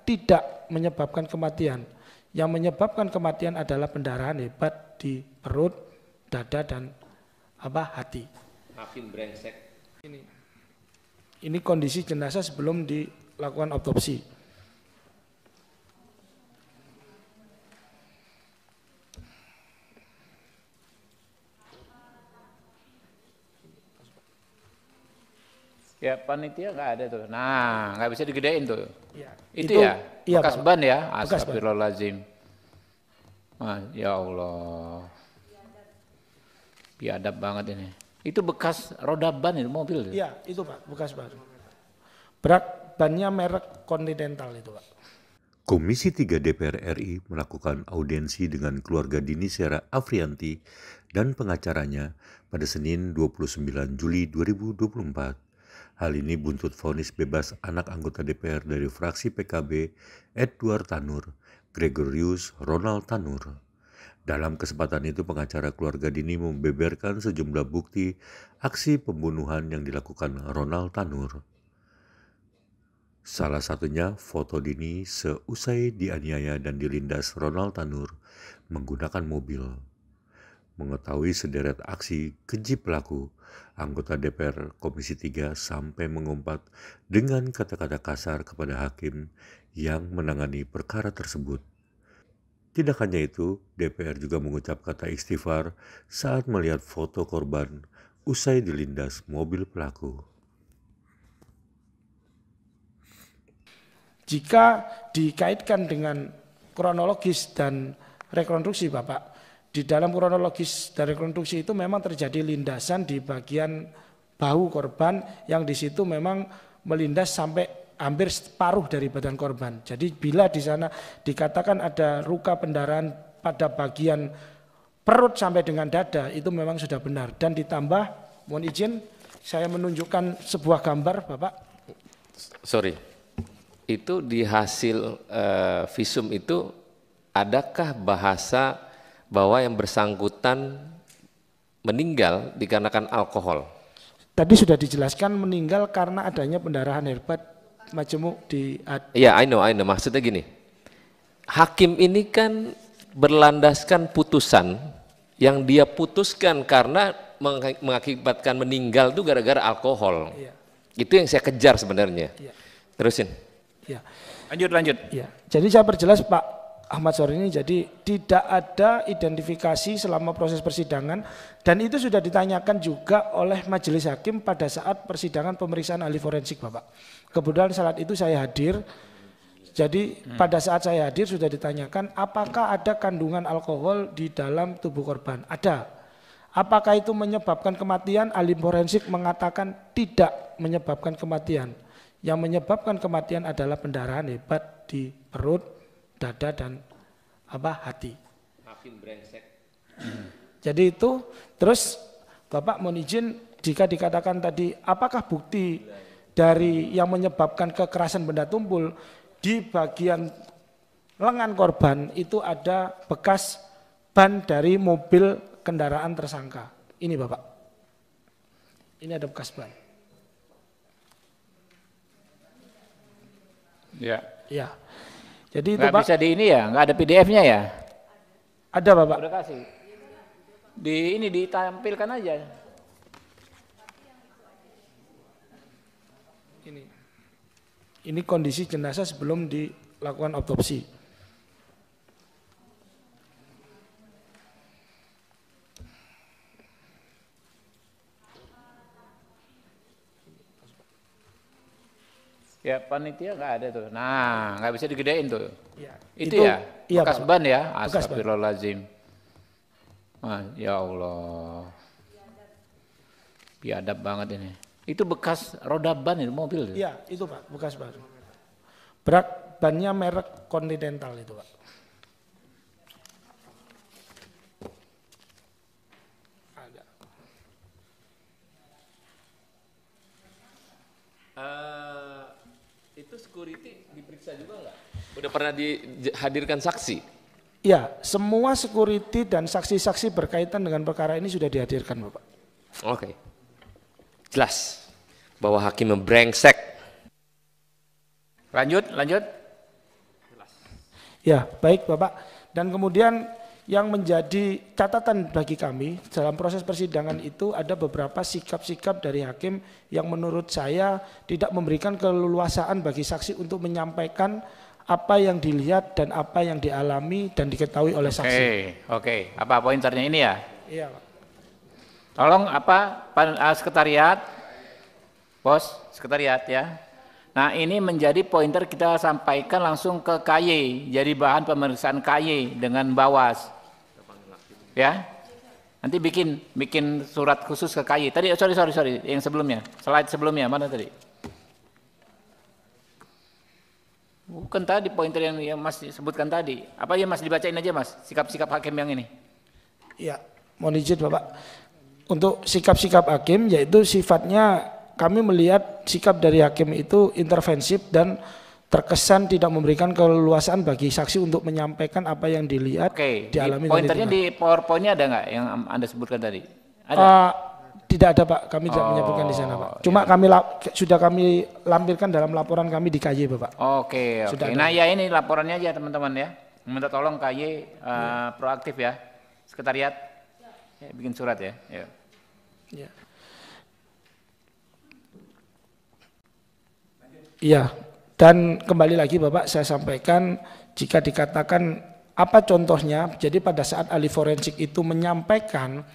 tidak menyebabkan kematian. Yang menyebabkan kematian adalah pendarahan hebat di perut, dada, dan hati. Hakim brengsek. Ini kondisi jenazah sebelum dilakukan otopsi. Ya panitia nggak ada tuh. Nah nggak bisa digedein tuh. Ya, itu ya iya, bekas Pak. ban ya. Bekas ban. Astagfirullahaladzim. Ya Allah. Biadab banget ini. Itu bekas roda ban itu mobil. Iya itu Pak, bekas ban. Berat bannya merek Continental itu Pak. Komisi 3 DPR RI melakukan audiensi dengan keluarga Dini Sera Afrianti dan pengacaranya pada Senin 29 Juli 2024. Hal ini buntut vonis bebas anak anggota DPR dari fraksi PKB Edward Tanur, Gregorius Ronald Tanur. Dalam kesempatan itu pengacara keluarga Dini membeberkan sejumlah bukti aksi pembunuhan yang dilakukan Ronald Tanur. Salah satunya foto Dini seusai dianiaya dan dilindas Ronald Tanur menggunakan mobil. Mengetahui sederet aksi keji pelaku, anggota DPR Komisi 3 sampai mengumpat dengan kata-kata kasar kepada hakim yang menangani perkara tersebut. Tidak hanya itu, DPR juga mengucap kata istighfar saat melihat foto korban usai dilindas mobil pelaku. Jika dikaitkan dengan kronologis dan rekonstruksi Bapak, di dalam kronologis dan rekonstruksi itu memang terjadi lindasan di bagian bahu korban yang di situ memang melindas sampai hampir separuh dari badan korban. Jadi bila di sana dikatakan ada luka pendarahan pada bagian perut sampai dengan dada itu memang sudah benar. Dan ditambah, mohon izin saya menunjukkan sebuah gambar Bapak. Sorry, itu di hasil visum itu adakah bahasa bahwa yang bersangkutan meninggal dikarenakan alkohol? Tadi sudah dijelaskan meninggal karena adanya pendarahan hebat majemuk di. Iya, I know. Maksudnya gini, hakim ini kan berlandaskan putusan yang dia putuskan karena mengakibatkan meninggal itu gara-gara alkohol. Iya. Itu yang saya kejar sebenarnya. Iya. Terusin. Ya. Lanjut. Ya. Jadi saya perjelas Pak Ahmad Syaroni, jadi tidak ada identifikasi selama proses persidangan dan itu sudah ditanyakan juga oleh majelis hakim pada saat persidangan pemeriksaan ahli forensik Bapak. Kebetulan saat itu saya hadir, jadi pada saat saya hadir sudah ditanyakan apakah ada kandungan alkohol di dalam tubuh korban. Ada. Apakah itu menyebabkan kematian? Ahli forensik mengatakan tidak menyebabkan kematian. Yang menyebabkan kematian adalah pendarahan hebat di perut, dada, dan hati. Hakim brengsek. Jadi itu, terus Bapak mohon izin jika dikatakan tadi apakah bukti dari yang menyebabkan kekerasan benda tumpul di bagian lengan korban itu ada bekas ban dari mobil kendaraan tersangka. Ini Bapak. Ini ada bekas ban. Ya. Ya. Jadi itu Nggak Pak. bisa di ini ya, nggak ada PDF-nya ya? Ada Bapak. Udah kasih. Di ini ditampilkan aja. Ini kondisi jenazah sebelum dilakukan otopsi. Ya panitia nggak ada tuh. Nah nggak bisa digedein tuh. Ya, itu ya iya, bekas Pak. ban ya. Bekas ban. Astagfirullahaladzim. Ya Allah. Biadab banget ini. Itu bekas roda ban itu mobil. Iya, itu Pak, bekas ban. Berat bannya merek Continental itu Pak. Ada. Itu security diperiksa juga nggak? Udah pernah dihadirkan saksi? Ya, semua security dan saksi-saksi berkaitan dengan perkara ini sudah dihadirkan Bapak. Oke. Jelas bahwa hakim membrengsek. Lanjut. Ya, baik Bapak. Dan kemudian yang menjadi catatan bagi kami dalam proses persidangan itu ada beberapa sikap-sikap dari hakim yang menurut saya tidak memberikan keleluasaan bagi saksi untuk menyampaikan apa yang dilihat dan apa yang dialami dan diketahui oleh saksi. Oke. Apa pointernya ini ya? Iya, Pak. Tolong sekretariat, bos, sekretariat ya. Nah ini menjadi pointer kita sampaikan langsung ke KY, jadi bahan pemeriksaan KY dengan Bawas. Ya, nanti bikin surat khusus ke KY. Tadi sorry, yang sebelumnya, slide sebelumnya mana tadi? Bukan tadi pointer yang Mas sebutkan tadi. Apa ya Mas, dibacain aja Mas, sikap-sikap hakim yang ini. Iya, mohon izin Bapak. Untuk sikap-sikap hakim yaitu sifatnya kami melihat sikap dari hakim itu intervensif dan terkesan tidak memberikan keleluasaan bagi saksi untuk menyampaikan apa yang dilihat, dialami. Pointernya di PowerPoint-nya ada nggak yang Anda sebutkan tadi? Ada? Tidak ada Pak, kami tidak menyebutkan di sana Pak. Cuma sudah kami lampirkan dalam laporan kami di KY Bapak. Oke. Nah ya ini laporannya aja teman-teman ya. Minta tolong KY proaktif ya, sekretariat ya, bikin surat ya. Iya. Dan kembali lagi Bapak saya sampaikan jika dikatakan apa contohnya, jadi pada saat ahli forensik itu menyampaikan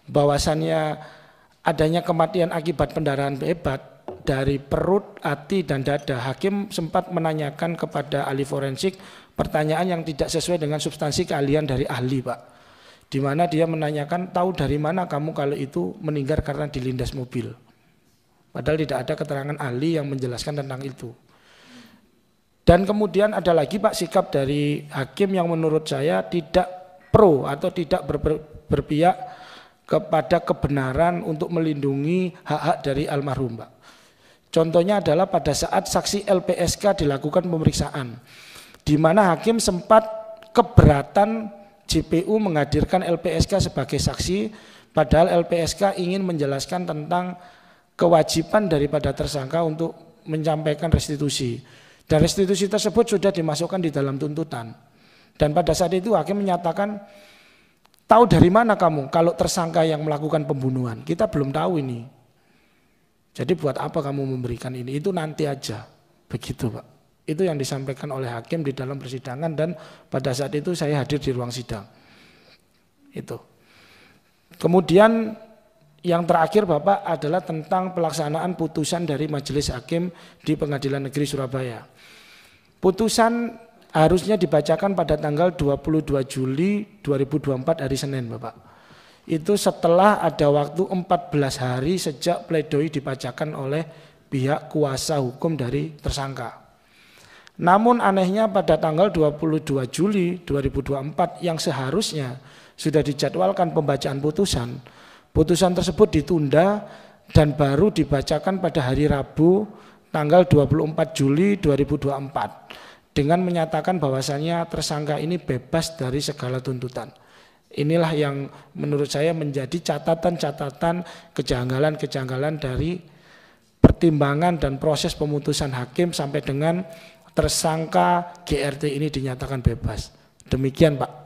bahwasannya adanya kematian akibat pendarahan hebat dari perut, hati, dan dada. Hakim sempat menanyakan kepada ahli forensik pertanyaan yang tidak sesuai dengan substansi keahlian dari ahli Pak. Di mana dia menanyakan, tahu dari mana kamu kalau itu meninggal karena dilindas mobil. Padahal tidak ada keterangan ahli yang menjelaskan tentang itu. Dan kemudian ada lagi Pak sikap dari hakim yang menurut saya tidak pro atau tidak berpihak kepada kebenaran untuk melindungi hak-hak dari almarhum Pak. Contohnya adalah pada saat saksi LPSK dilakukan pemeriksaan, di mana hakim sempat keberatan JPU menghadirkan LPSK sebagai saksi, padahal LPSK ingin menjelaskan tentang kewajiban daripada tersangka untuk menyampaikan restitusi. Dan restitusi tersebut sudah dimasukkan di dalam tuntutan. Dan pada saat itu hakim menyatakan, tahu dari mana kamu kalau tersangka yang melakukan pembunuhan? Kita belum tahu ini. Jadi buat apa kamu memberikan ini? Itu nanti aja. Begitu Pak. Itu yang disampaikan oleh hakim di dalam persidangan dan pada saat itu saya hadir di ruang sidang. Itu. Kemudian yang terakhir Bapak adalah tentang pelaksanaan putusan dari Majelis Hakim di Pengadilan Negeri Surabaya. Putusan harusnya dibacakan pada tanggal 22 Juli 2024 hari Senin Bapak. Itu setelah ada waktu 14 hari sejak pledoi dibacakan oleh pihak kuasa hukum dari tersangka. Namun anehnya pada tanggal 22 Juli 2024 yang seharusnya sudah dijadwalkan pembacaan putusan, putusan tersebut ditunda dan baru dibacakan pada hari Rabu tanggal 24 Juli 2024 dengan menyatakan bahwasannya tersangka ini bebas dari segala tuntutan. Inilah yang menurut saya menjadi catatan-catatan kejanggalan-kejanggalan dari pertimbangan dan proses pemutusan hakim sampai dengan tersangka GRT ini dinyatakan bebas. Demikian Pak.